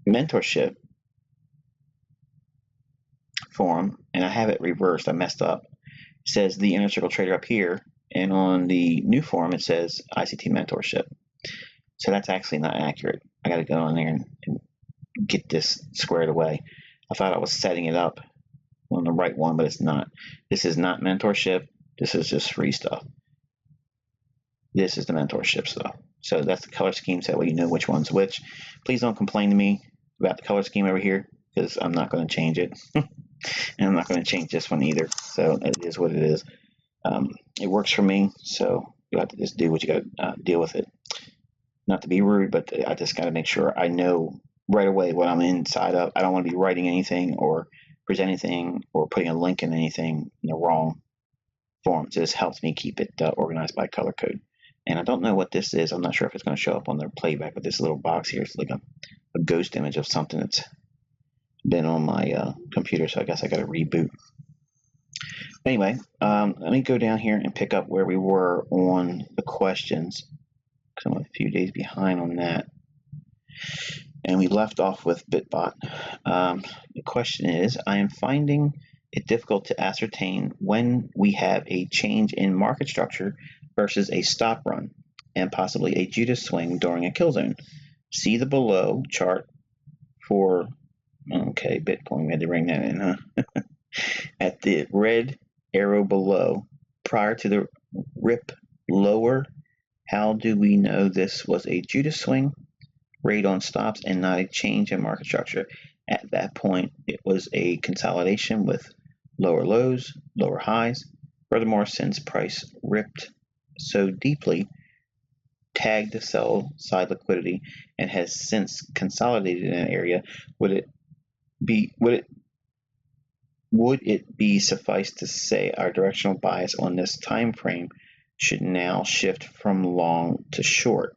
mentorship form, and I have it reversed. I messed up. It says the inner circle trader up here, and on the new form it says ICT mentorship. So that's actually not accurate. I got to go in there and get this squared away. I thought I was setting it up on the right one, but it's not. This is not mentorship. This is just free stuff. This is the mentorship stuff. So that's the color scheme, so that way you know which one's which. Please don't complain to me about the color scheme over here, because I'm not going to change it. And I'm not going to change this one either. So it is what it is. It works for me, so you have to just do what you got to deal with it. Not to be rude, but I just got to make sure I know right away what I'm inside of. I don't want to be writing anything or presenting anything or putting a link in anything in the wrong form. So this helps me keep it organized by color code. And I don't know what this is. I'm not sure if it's going to show up on the playback, but this little box here is like a ghost image of something that's been on my computer, so I guess I got to reboot. Anyway, let me go down here and pick up where we were on the questions, because I'm a few days behind on that. And we left off with Bitbot. The question is, I am finding it difficult to ascertain when we have a change in market structure versus a stop run, and possibly a Judas swing during a kill zone. See the below chart for, okay, Bitcoin, we had to bring that in, huh? At the red arrow below, prior to the rip lower, how do we know this was a Judas swing, rate on stops, and not a change in market structure? At that point, it was a consolidation with lower lows, lower highs. Furthermore, since price ripped so deeply, tagged the sell side liquidity, and has since consolidated in an area, would it be suffice to say our directional bias on this time frame should now shift from long to short?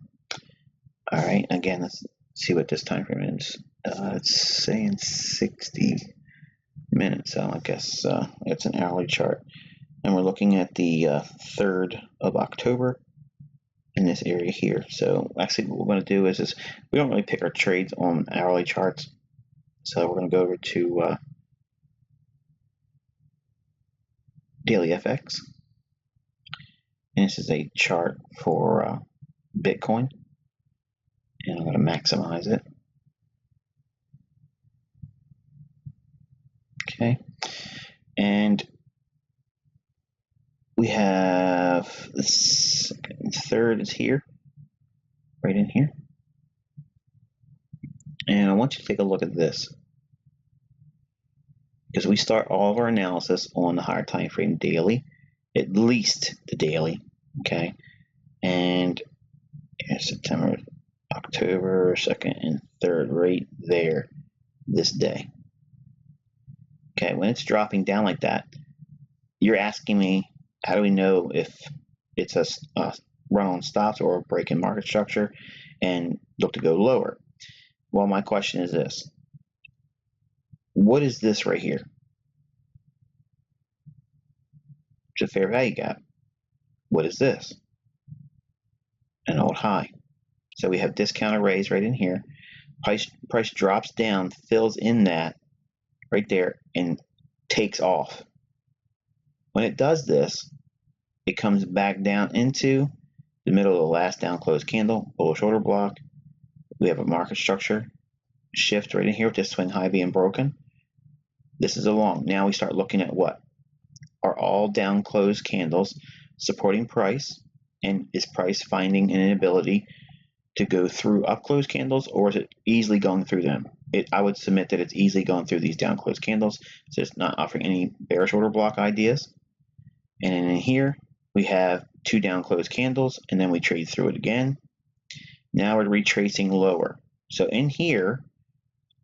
All right, again, let's see what this time frame is. It's saying 60 minutes, so I guess it's an hourly chart. And we're looking at the 3rd of October in this area here. So actually what we're going to do is we don't really pick our trades on hourly charts. So we're going to go over to Daily FX. And this is a chart for Bitcoin. And I'm going to maximize it. Okay. And we have this 3rd is here, right in here. And I want you to take a look at this, because we start all of our analysis on the higher time frame daily, at least the daily, okay? And September, October 2nd and 3rd, right there, this day. Okay, when it's dropping down like that, you're asking me, how do we know if it's a run on stops or a break in market structure and look to go lower? Well, my question is this. What is this right here? It's a fair value gap. What is this? An old high. So we have discount arrays right in here. Price drops down, fills in that right there, and takes off. When it does this, it comes back down into the middle of the last down closed candle, bullish order block. We have a market structure shift right in here with this swing high being broken. This is a long. Now we start looking at what? Are all down closed candles supporting price? And is price finding an inability to go through up closed candles, or is it easily going through them? I would submit that it's easily going through these down closed candles, so it's not offering any bearish order block ideas. And in here, we have 2 down closed candles, and then we trade through it again. Now we're retracing lower. So in here,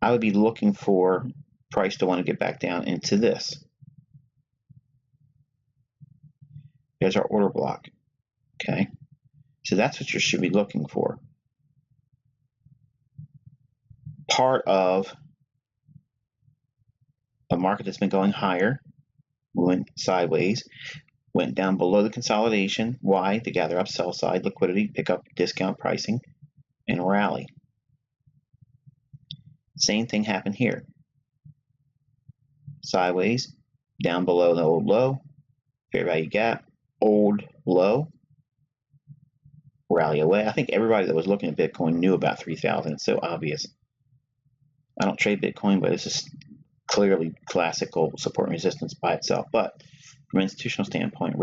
I would be looking for price to want to get back down into this. There's our order block. Okay, so that's what you should be looking for. Part of a market that's been going higher, went sideways, went down below the consolidation. Why? To gather up sell side liquidity, pick up discount pricing, and rally. Same thing happened here. Sideways, down below the old low, fair value gap, old low, rally away. I think everybody that was looking at Bitcoin knew about 3,000. It's so obvious. I don't trade Bitcoin, but this is clearly classical support and resistance by itself. But from an institutional standpoint,